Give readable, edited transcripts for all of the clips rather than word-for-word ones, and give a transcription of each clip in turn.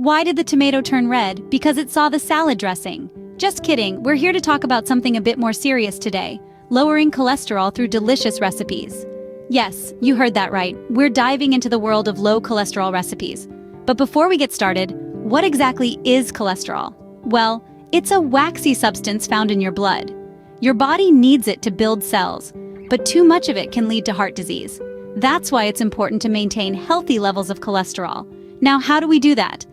Why did the tomato turn red? Because it saw the salad dressing. Just kidding, we're here to talk about something a bit more serious today: lowering cholesterol through delicious recipes. Yes, you heard that right. We're diving into the world of low cholesterol recipes. But before we get started, what exactly is cholesterol? Well, it's a waxy substance found in your blood. Your body needs it to build cells, but too much of it can lead to heart disease. That's why it's important to maintain healthy levels of cholesterol. Now, how do we do that?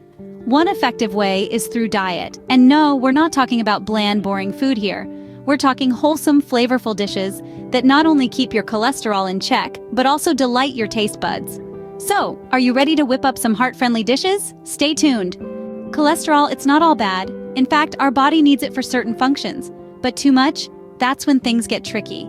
One effective way is through diet. And no, we're not talking about bland, boring food here. We're talking wholesome, flavorful dishes that not only keep your cholesterol in check, but also delight your taste buds. So, are you ready to whip up some heart-friendly dishes? Stay tuned. Cholesterol, it's not all bad. In fact, our body needs it for certain functions. But too much? That's when things get tricky.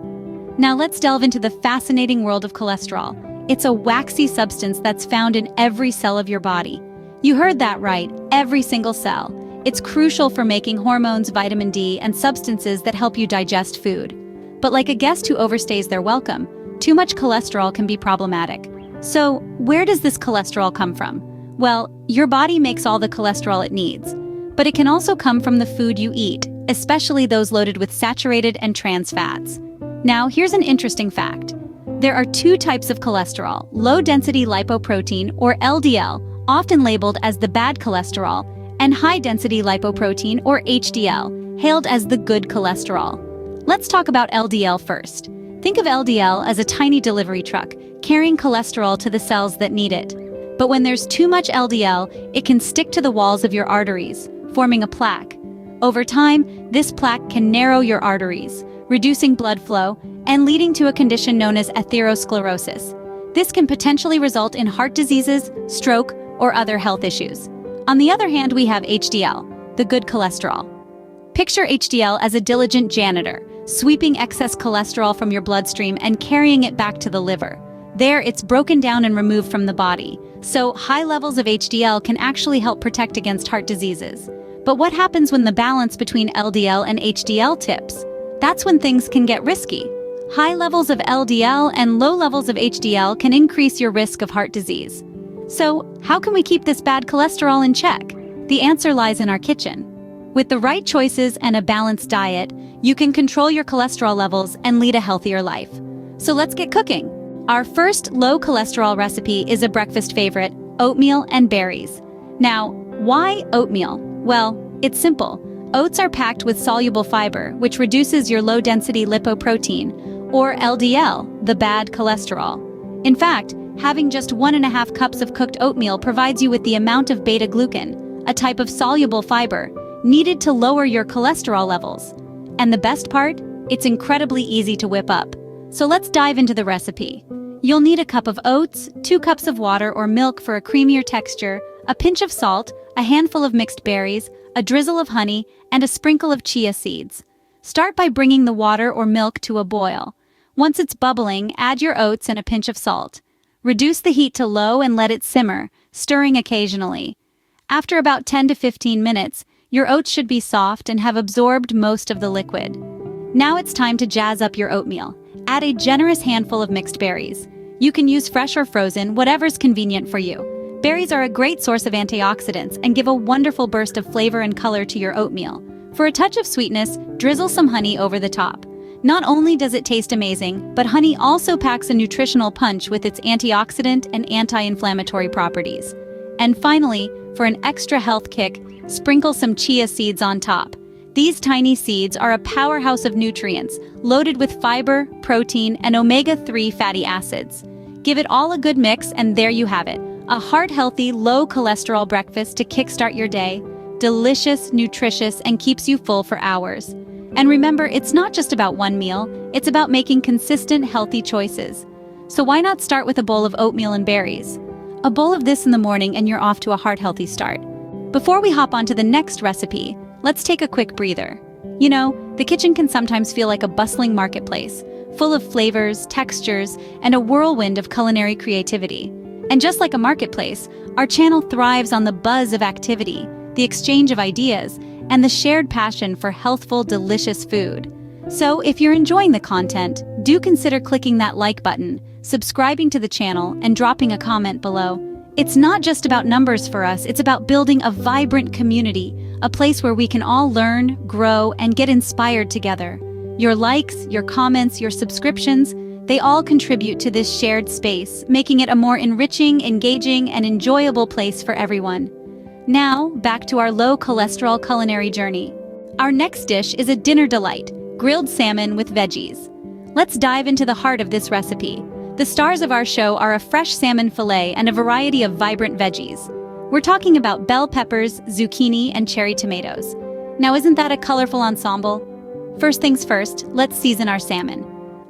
Now let's delve into the fascinating world of cholesterol. It's a waxy substance that's found in every cell of your body. You heard that right, every single cell. It's crucial for making hormones, vitamin D, and substances that help you digest food. But like a guest who overstays their welcome, too much cholesterol can be problematic. So, where does this cholesterol come from? Well, your body makes all the cholesterol it needs. But it can also come from the food you eat, especially those loaded with saturated and trans fats. Now, here's an interesting fact. There are two types of cholesterol: low-density lipoprotein, or LDL, often labeled as the bad cholesterol, and high-density lipoprotein, or HDL, hailed as the good cholesterol. Let's talk about LDL first. Think of LDL as a tiny delivery truck, carrying cholesterol to the cells that need it. But when there's too much LDL, it can stick to the walls of your arteries, forming a plaque. Over time, this plaque can narrow your arteries, reducing blood flow, and leading to a condition known as atherosclerosis. This can potentially result in heart diseases, stroke, or other health issues. On the other hand, we have HDL, the good cholesterol. Picture HDL as a diligent janitor, sweeping excess cholesterol from your bloodstream and carrying it back to the liver. There, it's broken down and removed from the body. So, high levels of HDL can actually help protect against heart diseases. But what happens when the balance between LDL and HDL tips? That's when things can get risky. High levels of LDL and low levels of HDL can increase your risk of heart disease. So, how can we keep this bad cholesterol in check? The answer lies in our kitchen. With the right choices and a balanced diet, you can control your cholesterol levels and lead a healthier life. So let's get cooking. Our first low cholesterol recipe is a breakfast favorite: oatmeal and berries. Now, why oatmeal? Well, it's simple. Oats are packed with soluble fiber, which reduces your low-density lipoprotein, or LDL, the bad cholesterol. In fact, having just 1.5 cups of cooked oatmeal provides you with the amount of beta-glucan, a type of soluble fiber, needed to lower your cholesterol levels. And the best part? It's incredibly easy to whip up. So let's dive into the recipe. You'll need a cup of oats, 2 cups of water or milk for a creamier texture, a pinch of salt, a handful of mixed berries, a drizzle of honey, and a sprinkle of chia seeds. Start by bringing the water or milk to a boil. Once it's bubbling, add your oats and a pinch of salt. Reduce the heat to low and let it simmer, stirring occasionally. After about 10 to 15 minutes, your oats should be soft and have absorbed most of the liquid. Now it's time to jazz up your oatmeal. Add a generous handful of mixed berries. You can use fresh or frozen, whatever's convenient for you. Berries are a great source of antioxidants and give a wonderful burst of flavor and color to your oatmeal. For a touch of sweetness, drizzle some honey over the top. Not only does it taste amazing, but honey also packs a nutritional punch with its antioxidant and anti-inflammatory properties. And finally, for an extra health kick, sprinkle some chia seeds on top. These tiny seeds are a powerhouse of nutrients, loaded with fiber, protein, and omega-3 fatty acids. Give it all a good mix, and there you have it. A heart-healthy, low-cholesterol breakfast to kickstart your day. Delicious, nutritious, and keeps you full for hours. And remember, it's not just about one meal, it's about making consistent, healthy choices. So why not start with a bowl of oatmeal and berries? A bowl of this in the morning and you're off to a heart-healthy start. Before we hop on to the next recipe, let's take a quick breather. You know, the kitchen can sometimes feel like a bustling marketplace, full of flavors, textures, and a whirlwind of culinary creativity. And just like a marketplace, our channel thrives on the buzz of activity, the exchange of ideas, and the shared passion for healthful, delicious food. So if you're enjoying the content, do consider clicking that like button, subscribing to the channel, and dropping a comment below. It's not just about numbers for us, it's about building a vibrant community, a place where we can all learn, grow, and get inspired together. Your likes, your comments, your subscriptions, they all contribute to this shared space, making it a more enriching, engaging, and enjoyable place for everyone. Now, back to our low-cholesterol culinary journey. Our next dish is a dinner delight, grilled salmon with veggies. Let's dive into the heart of this recipe. The stars of our show are a fresh salmon fillet and a variety of vibrant veggies. We're talking about bell peppers, zucchini, and cherry tomatoes. Now, isn't that a colorful ensemble? First things first, let's season our salmon.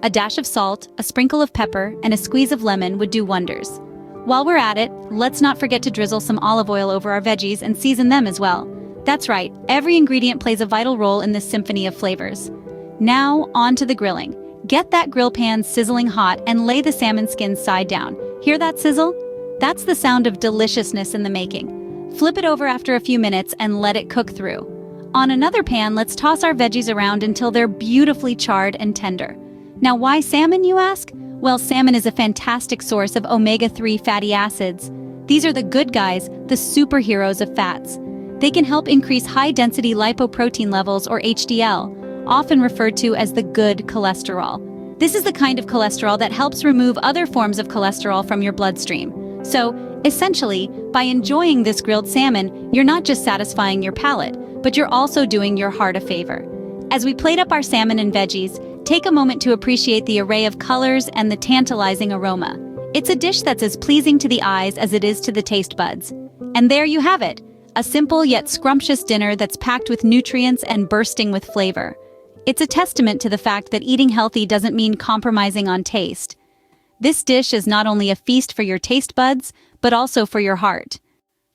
A dash of salt, a sprinkle of pepper, and a squeeze of lemon would do wonders. While we're at it, let's not forget to drizzle some olive oil over our veggies and season them as well. That's right, every ingredient plays a vital role in this symphony of flavors. Now, on to the grilling. Get that grill pan sizzling hot and lay the salmon skins side down. Hear that sizzle? That's the sound of deliciousness in the making. Flip it over after a few minutes and let it cook through. On another pan, let's toss our veggies around until they're beautifully charred and tender. Now, why salmon, you ask? Well, salmon is a fantastic source of omega-3 fatty acids. These are the good guys, the superheroes of fats. They can help increase high-density lipoprotein levels, or HDL, often referred to as the good cholesterol. This is the kind of cholesterol that helps remove other forms of cholesterol from your bloodstream. So, essentially, by enjoying this grilled salmon, you're not just satisfying your palate, but you're also doing your heart a favor. As we plate up our salmon and veggies, take a moment to appreciate the array of colors and the tantalizing aroma. It's a dish that's as pleasing to the eyes as it is to the taste buds. And there you have it, a simple yet scrumptious dinner that's packed with nutrients and bursting with flavor. It's a testament to the fact that eating healthy doesn't mean compromising on taste. This dish is not only a feast for your taste buds, but also for your heart.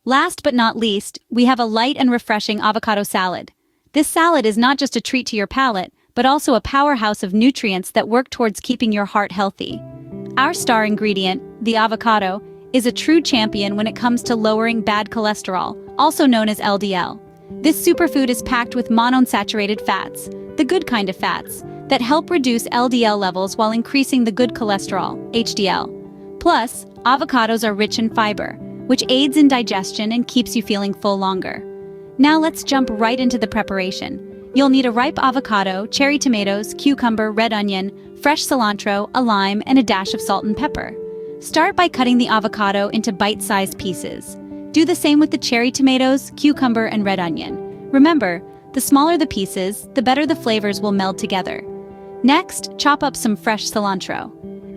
Last but not least, we have a light and refreshing avocado salad. This salad is not just a treat to your palate, but also a powerhouse of nutrients that work towards keeping your heart healthy. Our star ingredient, the avocado, is a true champion when it comes to lowering bad cholesterol, also known as LDL. This superfood is packed with monounsaturated fats, the good kind of fats, that help reduce LDL levels while increasing the good cholesterol, HDL. Plus, avocados are rich in fiber, which aids in digestion and keeps you feeling full longer. Now let's jump right into the preparation. You'll need a ripe avocado, cherry tomatoes, cucumber, red onion, fresh cilantro, a lime, and a dash of salt and pepper. Start by cutting the avocado into bite-sized pieces. Do the same with the cherry tomatoes, cucumber, and red onion. Remember, the smaller the pieces, the better the flavors will meld together. Next, chop up some fresh cilantro.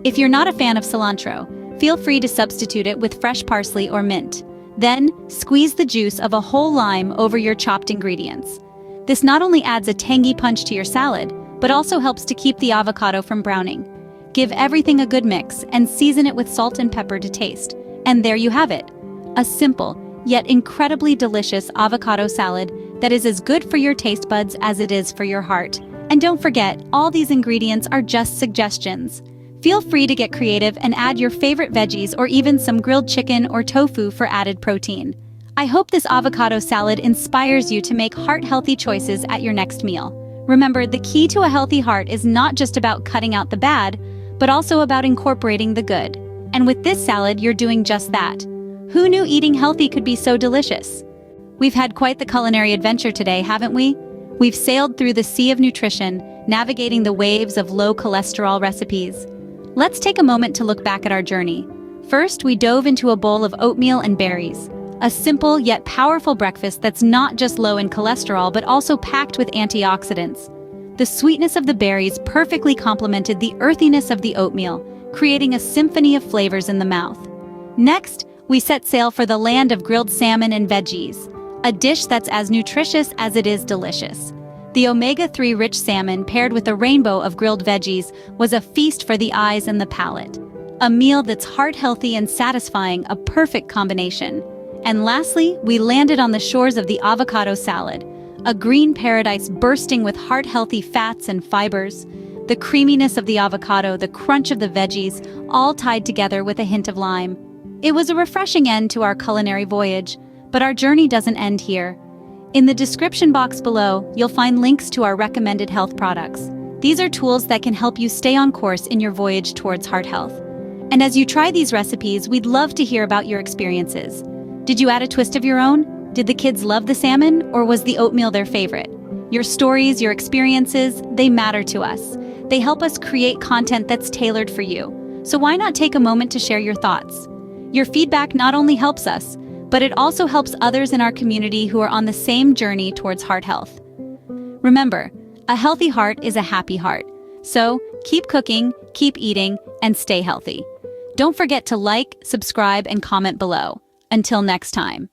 If you're not a fan of cilantro, feel free to substitute it with fresh parsley or mint. Then, squeeze the juice of a whole lime over your chopped ingredients. This not only adds a tangy punch to your salad, but also helps to keep the avocado from browning. Give everything a good mix and season it with salt and pepper to taste. And there you have it. A simple, yet incredibly delicious avocado salad that is as good for your taste buds as it is for your heart. And don't forget, all these ingredients are just suggestions. Feel free to get creative and add your favorite veggies or even some grilled chicken or tofu for added protein. I hope this avocado salad inspires you to make heart-healthy choices at your next meal. Remember, the key to a healthy heart is not just about cutting out the bad, but also about incorporating the good. And with this salad, you're doing just that. Who knew eating healthy could be so delicious? We've had quite the culinary adventure today, haven't we? We've sailed through the sea of nutrition, navigating the waves of low-cholesterol recipes. Let's take a moment to look back at our journey. First, we dove into a bowl of oatmeal and berries, a simple yet powerful breakfast that's not just low in cholesterol but also packed with antioxidants. The sweetness of the berries perfectly complemented the earthiness of the oatmeal, creating a symphony of flavors in the mouth. Next, we set sail for the land of grilled salmon and veggies, a dish that's as nutritious as it is delicious. The omega-3 rich salmon paired with a rainbow of grilled veggies was a feast for the eyes and the palate. A meal that's heart-healthy and satisfying, a perfect combination. And lastly, we landed on the shores of the avocado salad, a green paradise bursting with heart-healthy fats and fibers. The creaminess of the avocado, the crunch of the veggies, all tied together with a hint of lime. It was a refreshing end to our culinary voyage, but our journey doesn't end here. In the description box below, you'll find links to our recommended health products. These are tools that can help you stay on course in your voyage towards heart health. And as you try these recipes, we'd love to hear about your experiences. Did you add a twist of your own? Did the kids love the salmon, or was the oatmeal their favorite? Your stories, your experiences, they matter to us. They help us create content that's tailored for you. So why not take a moment to share your thoughts? Your feedback not only helps us, but it also helps others in our community who are on the same journey towards heart health. Remember, a healthy heart is a happy heart. So keep cooking, keep eating, and stay healthy. Don't forget to like, subscribe, and comment below. Until next time.